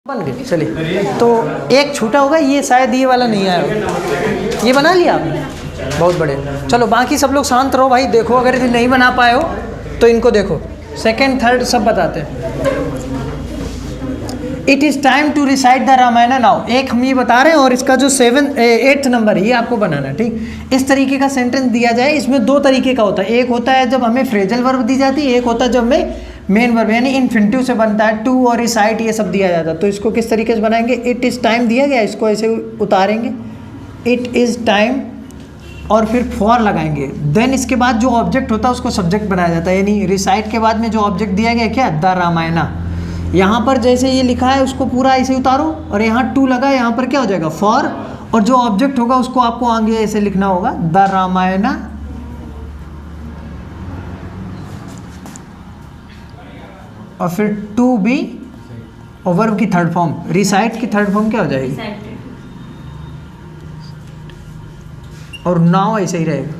बन गए। चलिए, तो एक छूटा होगा, ये शायद ये वाला नहीं आया होगा। ये बना लिया आपने, बहुत बढ़िया। चलो बाकी सब लोग शांत रहो भाई। देखो अगर ये नहीं बना पाए हो तो इनको देखो, सेकंड थर्ड सब बताते हैं। It is time to recite the Ramayana now. एक हम ये बता रहे हैं और इसका जो 8th नंबर है ये आपको बनाना है, ठीक। इस तरीके का सेंटेंस दिया जाए, इसमें दो तरीके का होता है। एक होता है जब हमें फ्रेजल वर्ब दी जाती है, एक होता है जब हमें मेन वर्ब यानी इन्फिनिटिव से बनता है। टू और रिसाइट ये सब दिया जाता है। तो इसको किस तरीके से बनाएंगे? इट इज़ टाइम दिया गया, इसको ऐसे उतारेंगे, इट इज़ टाइम, और फिर फॉर लगाएंगे। देन इसके बाद जो ऑब्जेक्ट होता है उसको सब्जेक्ट बनाया जाता है, यानी रिसाइट के बाद में जो ऑब्जेक्ट दिया गया क्या? द रामायणा। यहाँ पर जैसे ये लिखा है उसको पूरा ऐसे उतारो, और यहाँ टू लगा, यहाँ पर क्या हो जाएगा? फॉर, और जो ऑब्जेक्ट होगा उसको आपको आगे ऐसे लिखना होगा, द रामायणा। और फिर टू बी, और वर्ब की थर्ड फॉर्म, रिसाइट की थर्ड फॉर्म क्या हो जाएगी? और नाउ ऐसे ही रहेगा,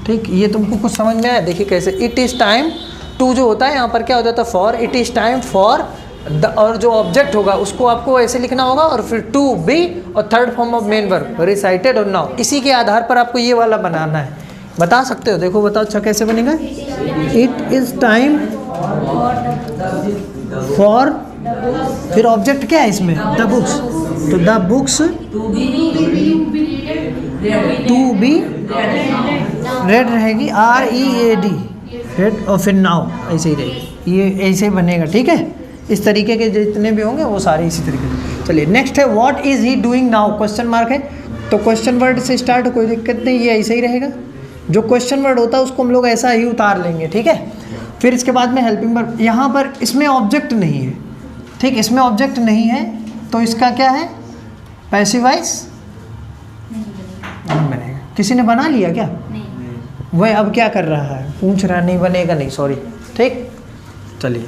ठीक। ये तुमको कुछ समझ में आया? देखिए कैसे। इट इज़ टाइम, टू जो होता है यहाँ पर क्या हो जाता है? For. It is time for the, और जो ऑब्जेक्ट होगा उसको आपको ऐसे लिखना होगा, और फिर टू बी और third form of main verb recited और नाउ। इसी के आधार पर आपको ये वाला बनाना है। बता सकते हो? देखो बताओ अच्छा कैसे बनेगा। इट इज़ टाइम फॉर, फिर ऑब्जेक्ट क्या है इसमें? The books. तो the books to be read रहेगी, READ रेड, और फिर नाउ ऐसे ही रहेगी। ये ऐसे ही बनेगा, ठीक है। इस तरीके के जितने भी होंगे वो सारे इसी तरीके से। चलिए नेक्स्ट है, what is he doing now? Question mark है, तो क्वेश्चन वर्ड से स्टार्ट, कोई दिक्कत नहीं, ये ऐसे ही रहेगा। जो क्वेश्चन वर्ड होता है उसको हम लोग ऐसा ही उतार लेंगे, ठीक है। फिर इसके बाद में हेल्पिंग वर्ब, यहाँ पर इसमें ऑब्जेक्ट नहीं है, ठीक। इसमें ऑब्जेक्ट नहीं है तो इसका क्या है? पैसिवाइज नहीं बनेगा। किसी ने बना लिया क्या? वह अब क्या कर रहा है? पूछ रहा, नहीं बनेगा, नहीं सॉरी, ठीक। चलिए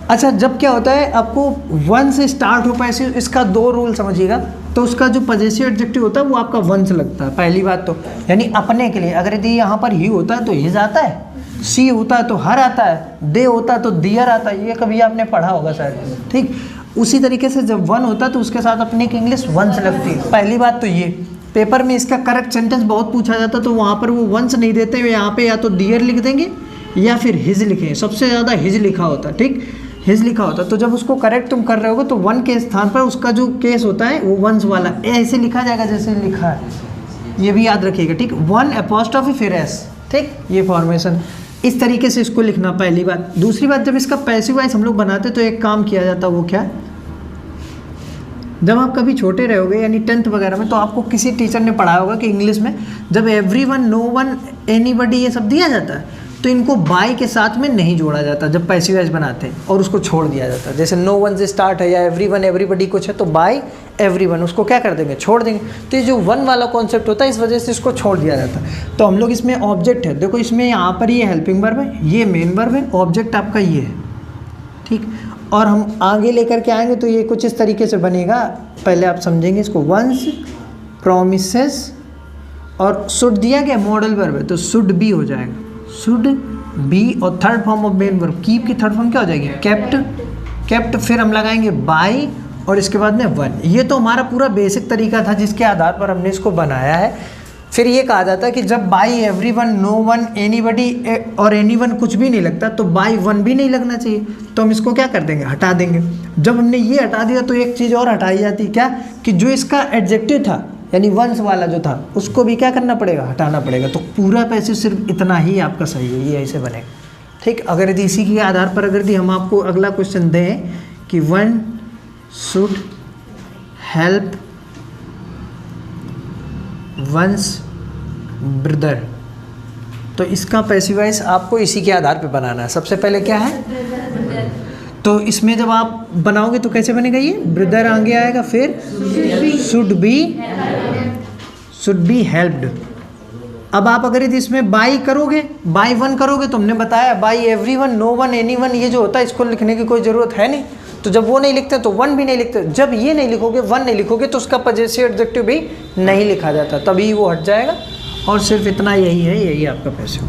अच्छा, जब क्या होता है आपको वन से स्टार्ट हो पैसिव, इसका दो रूल समझिएगा। तो उसका जो पजेसिव एडजेक्टिव होता है वो आपका वन से लगता है, पहली बात तो, यानी अपने के लिए। अगर यदि यहाँ पर ही होता है तो हिज आता है, सी होता है तो हर आता है, दे होता है तो दियर आता है। ये कभी आपने पढ़ा होगा शायद, ठीक। उसी तरीके से जब वन होता है तो उसके साथ अपने की इंग्लिश वन से लगती है, पहली बात तो ये। पेपर में इसका करेक्ट सेंटेंस बहुत पूछा जाता है तो वहाँ पर वो वंस नहीं देते हुए यहाँ पे या तो दियर लिख देंगे या फिर हिज लिखें। सबसे ज़्यादा हिज लिखा होता है, ठीक, हिज लिखा होता है। तो जब उसको करेक्ट तुम कर रहे होगे तो वन के स्थान पर उसका जो केस होता है वो वंस वाला ऐसे लिखा जाएगा जैसे लिखा है, ये भी याद रखिएगा, ठीक। वन एपोस्ट्रोफी फिर एस, ठीक, ये फॉर्मेशन इस तरीके से इसको लिखना, पहली बात। दूसरी बात, जब इसका पैसिव वॉइस हम लोग बनाते तो एक काम किया जाता, वो क्या? जब आप कभी छोटे रहोगे यानी 10th वगैरह में, तो आपको किसी टीचर ने पढ़ाया होगा कि इंग्लिश में जब एवरीवन, नो वन, एनीबडी ये सब दिया जाता है तो इनको बाय के साथ में नहीं जोड़ा जाता जब पैसिव वॉइस बनाते हैं, और उसको छोड़ दिया जाता है। जैसे नो वन से स्टार्ट है या एवरीवन, एवरीबडी कुछ है तो बाय एवरीवन, उसको क्या कर देंगे? छोड़ देंगे। तो ये जो वन वाला कॉन्सेप्ट होता है इस वजह से इसको छोड़ दिया जाता है। तो हम लोग इसमें ऑब्जेक्ट है, देखो इसमें यहाँ पर ये हेल्पिंग वर्ब है, ये मेन वर्ब है, ऑब्जेक्ट आपका ये है, ठीक। और हम आगे लेकर के आएंगे तो ये कुछ इस तरीके से बनेगा, पहले आप समझेंगे इसको। वंस, प्रोमिसेस, और शुड दिया गया मॉडल वर्ब है तो शुड बी हो जाएगा, शुड बी, और third form of main verb keep की थर्ड फॉर्म क्या हो जाएगी? Kept, kept. फिर हम लगाएंगे बाय, और इसके बाद में वन। ये तो हमारा पूरा बेसिक तरीका था जिसके आधार पर हमने इसको बनाया है। फिर ये कहा जाता है कि जब by everyone, no one, anybody और एनीवन कुछ भी नहीं लगता तो बाय वन भी नहीं लगना चाहिए, तो हम इसको क्या कर देंगे? हटा देंगे। जब हमने ये हटा दिया तो एक चीज़ और हटाई जाती, क्या? कि जो इसका एडजेक्टिव था यानी वंस वाला जो था उसको भी क्या करना पड़ेगा? हटाना पड़ेगा। तो पूरा पैसिव सिर्फ इतना ही आपका सही है, ये ऐसे बनेगा, ठीक। अगर यदि इसी के आधार पर अगर यदि हम आपको अगला क्वेश्चन दें कि one should help one's brother, तो इसका पैसिव वॉइस आपको इसी के आधार पे बनाना है। सबसे पहले क्या है? तो इसमें जब आप बनाओगे तो कैसे बनेगा? ये ब्रदर आगे आएगा, फिर शुड बी हेल्प्ड। अब आप अगर यदि इसमें बाय करोगे, बाय वन करोगे तो हमने बताया by everyone, no one, anyone, ये जो होता है इसको लिखने की कोई ज़रूरत है नहीं। तो जब वो नहीं लिखते तो वन भी नहीं लिखते। जब ये नहीं लिखोगे, वन नहीं लिखोगे, तो उसका पजेसिव एडजेक्टिव भी नहीं लिखा जाता, तभी वो हट जाएगा। और सिर्फ इतना यही है, यही आपका पैसिव।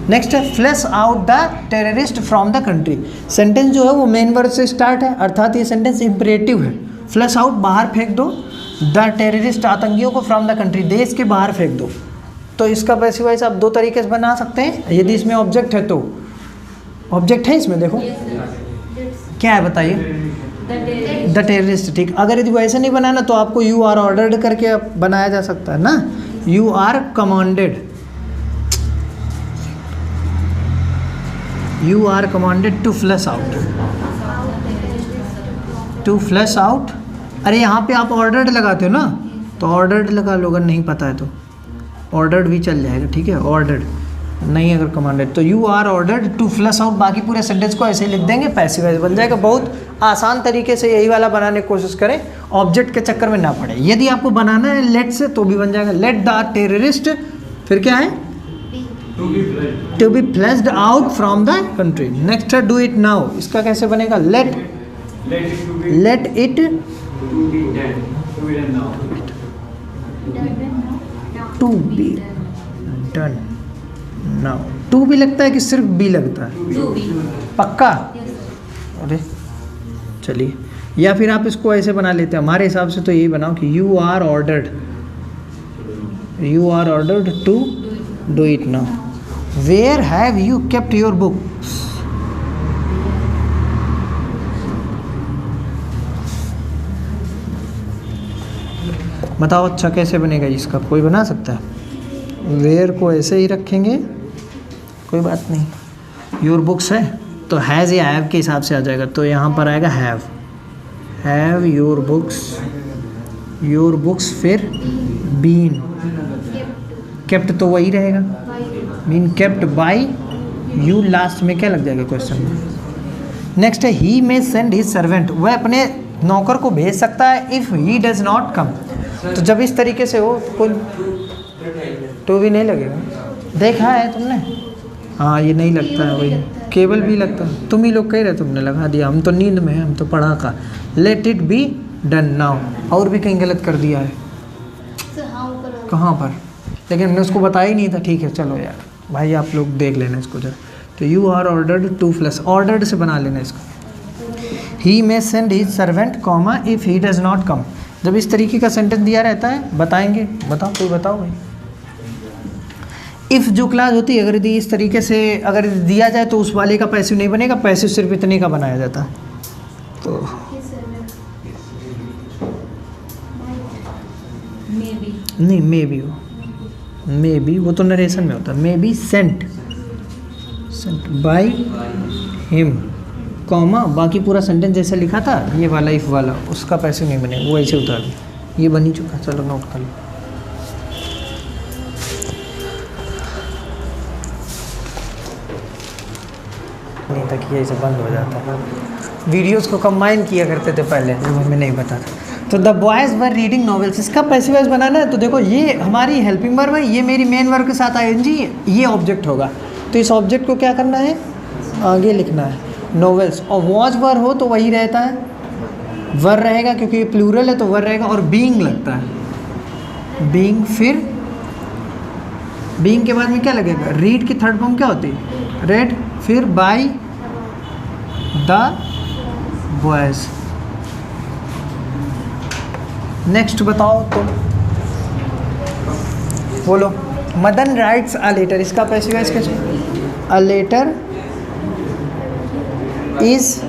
नेक्स्ट है flush out the terrorist from the country. Sentence जो है वो मेन वर्ड से स्टार्ट है, अर्थात ये सेंटेंस इम्परेटिव है। फ्लश आउट बाहर फेंक दो, द टेररिस्ट आतंकियों को फ्रॉम द कंट्री देश के बाहर फेंक दो। तो इसका पैसिव वॉइस आप दो तरीके से बना सकते हैं, यदि इसमें ऑब्जेक्ट है तो। ऑब्जेक्ट है इसमें, देखो क्या है बताइए, द टेररिस्ट। ठीक, अगर यदि वैसे नहीं बनाना तो आपको यू आर ऑर्डर्ड करके बनाया जा सकता है ना, you are commanded, you are commanded to flush out, to flush out. अरे यहाँ पे आप ऑर्डर्ड लगाते हो ना, तो ऑर्डर्ड लगा लो, अगर नहीं पता है तो ऑर्डर्ड भी चल जाएगा, ठीक है, ऑर्डर्ड नहीं, अगर कमांडेड तो you are ordered to flush out. बाकी पूरे सेंटेंस को ऐसे ही लिख देंगे, पैसिव वॉइस बन जाएगा। बहुत आसान तरीके से यही वाला बनाने की कोशिश करें, ऑब्जेक्ट के चक्कर में ना पड़े। यदि आपको बनाना है लेट से तो भी बन जाएगा, लेट द टेररिस्ट, फिर क्या है, to be flushed out from the country. Next है डू इट नाउ, इसका कैसे बनेगा, let it to be done now. To भी लगता है कि सिर्फ बी लगता है, पक्का? अरे चलिए, या फिर आप इसको ऐसे बना लेते हैं, हमारे हिसाब से तो यही बनाओ कि you are ordered to do it now. Where have you kept your books, बताओ अच्छा कैसे बनेगा इसका, कोई बना सकता है? वेयर को ऐसे ही रखेंगे, कोई बात नहीं। योर बुक्स है तो हैज़ या हैव के हिसाब से आ जाएगा, तो यहाँ पर आएगा हैव योर बुक्स, फिर बीन, केप्ट तो वही रहेगा, been kept by you, last में क्या लग जाएगा क्वेश्चन में। नेक्स्ट है he may send his servant, वह अपने नौकर को भेज सकता है if he does not come. तो जब इस तरीके से हो कोई तो भी नहीं लगेगा, देखा है तुमने? हाँ ये नहीं लगता है, वही केवल भी लगता है, तुम ही लोग कह रहे तुमने लगा दिया, हम तो नींद में हैं, हम तो पढ़ा का। Let it be done now, और भी कहीं गलत कर दिया है, कहाँ पर, लेकिन हमने उसको बताया ही नहीं था। ठीक है चलो यार भाई, आप लोग देख लेना इसको जरा। तो you are ordered to flush, ordered से बना लेना इसको। He may send his servant comma if he does not come. जब इस तरीके का सेंटेंस दिया रहता है बताएंगे, बताओ कोई बताओ भाई। इफ़ जो क्लास होती है, अगर यदि इस तरीके से अगर दिया जाए तो उस वाले का पैसिव नहीं बनेगा, पैसिव सिर्फ इतने का बनाया जाता है। तो नहीं, मे बी वो तो नरेशन में होता है। May be sent by him comma, बाकी पूरा सेंटेंस जैसे लिखा था ये वाला इफ़ वाला, उसका पैसिव नहीं बनेगा, वो ऐसे उतार दो। ये बन ही चुका, चलो नोट कर लो। नहीं तक ये ऐसे बंद हो जाता है। वीडियोस को कंबाइन किया करते थे पहले, जब हमें नहीं पता था। तो the boys were reading novels, इसका पैसिव वॉइस बनाना है तो देखो ये हमारी हेल्पिंग वर्ब है, ये मेरी मेन वर्ब के साथ आईएनजी, ये ऑब्जेक्ट होगा। तो इस ऑब्जेक्ट को क्या करना है, आगे लिखना है नॉवेल्स। और वॉज वर हो तो वही रहता है, वर रहेगा क्योंकि ये प्लूरल है तो वर रहेगा, और बीइंग लगता है, बीइंग। फिर बीइंग के बाद में क्या लगेगा, रीड की थर्ड फॉर्म क्या होती है, रेड, फिर बाय द बॉयज़। नेक्स्ट बताओ तुम, बोलो। मदन राइट्स अ लेटर, इसका पैसिव वॉइस कैसे, a letter is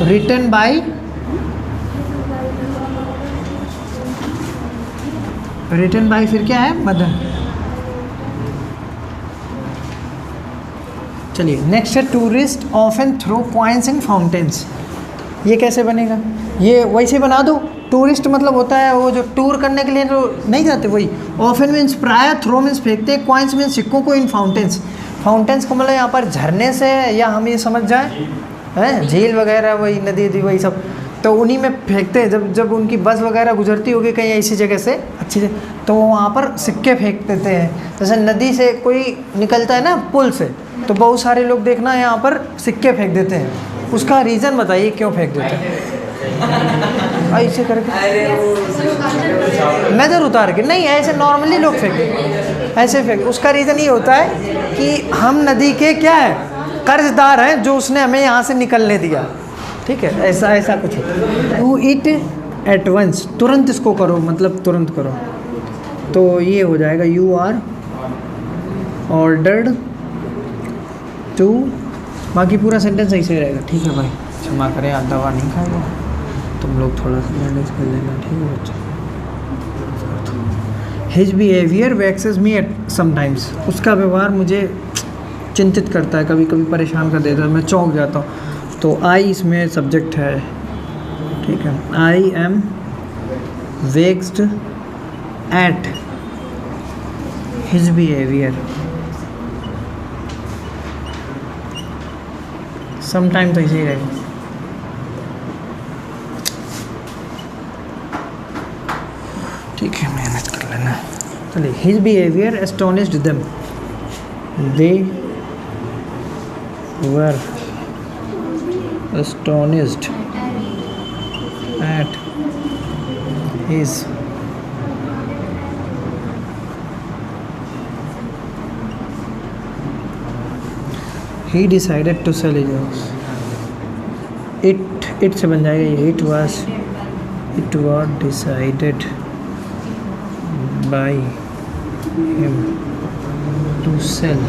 written by, फिर क्या है, मदन। चलिए नेक्स्ट है tourist often throw coins in fountains, ये कैसे बनेगा, ये वैसे बना दो। टूरिस्ट मतलब होता है वो जो टूर करने के लिए जो नहीं जाते, वही। ऑफन मीन्स प्राय, थ्रो मीन्स फेंकते, कॉइन्स मीन्स सिक्कों को, इन फाउंटेन्स, फाउंटेन्स को मतलब यहाँ पर झरने से, या हम ये समझ जाए हैं झील वगैरह, वही नदी वही सब, तो उन्हीं में फेंकते हैं। जब उनकी बस वगैरह गुजरती होगी कहीं ऐसी जगह से, अच्छी जगह, तो वहाँ पर सिक्के फेंक देते हैं। जैसे नदी से कोई निकलता है ना पुल से, तो बहुत सारे लोग देखना यहाँ पर सिक्के फेंक देते हैं। उसका रीज़न बताइए क्यों फेंक देते हैं। ऐसे करके नज़र उतार के नहीं, ऐसे नॉर्मली लोग फेंके, ऐसे फेंके। उसका रीज़न ये होता है कि हम नदी के क्या है, कर्जदार हैं, जो उसने हमें यहाँ से निकलने दिया। ठीक है, ऐसा ऐसा कुछ है। टू इट एट वंस, तुरंत इसको करो, मतलब तुरंत करो। तो ये हो जाएगा यू आर ऑर्डर्ड टू, बाकी पूरा सेंटेंस ऐसे ही रहेगा। ठीक है भाई, क्षमा करें, आप दवा नहीं खाएगा, तुम लोग थोड़ा सा मैनेज कर लेना। ठीक है बच्चा। His behaviour waxes me at sometimes, उसका व्यवहार मुझे चिंतित करता है, कभी कभी परेशान कर देता है, मैं चौंक जाता हूँ। तो आई इसमें सब्जेक्ट है। ठीक है, I am vexed at his behaviour sometime, तो ऐसे ही रहेगा। ठीक है, मेहनत कर लेना। चलिए, his behaviour astonished them, they were astonished at his he decided to sell his house. It से बन जाएगा ये, it was decided by him to sell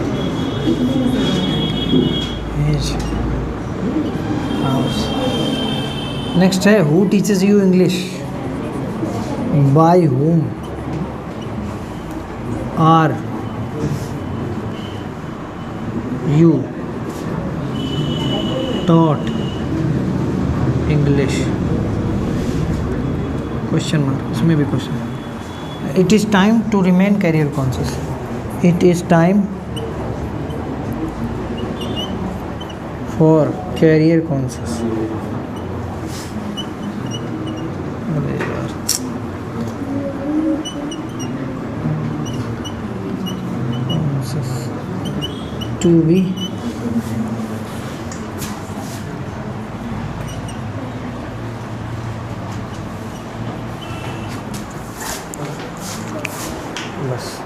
his house. Next है who teaches you English, by whom are you taught English, question mark, इसमें भी question. It is time to remain career conscious, it is time for career conscious. अरे यार, to be बस।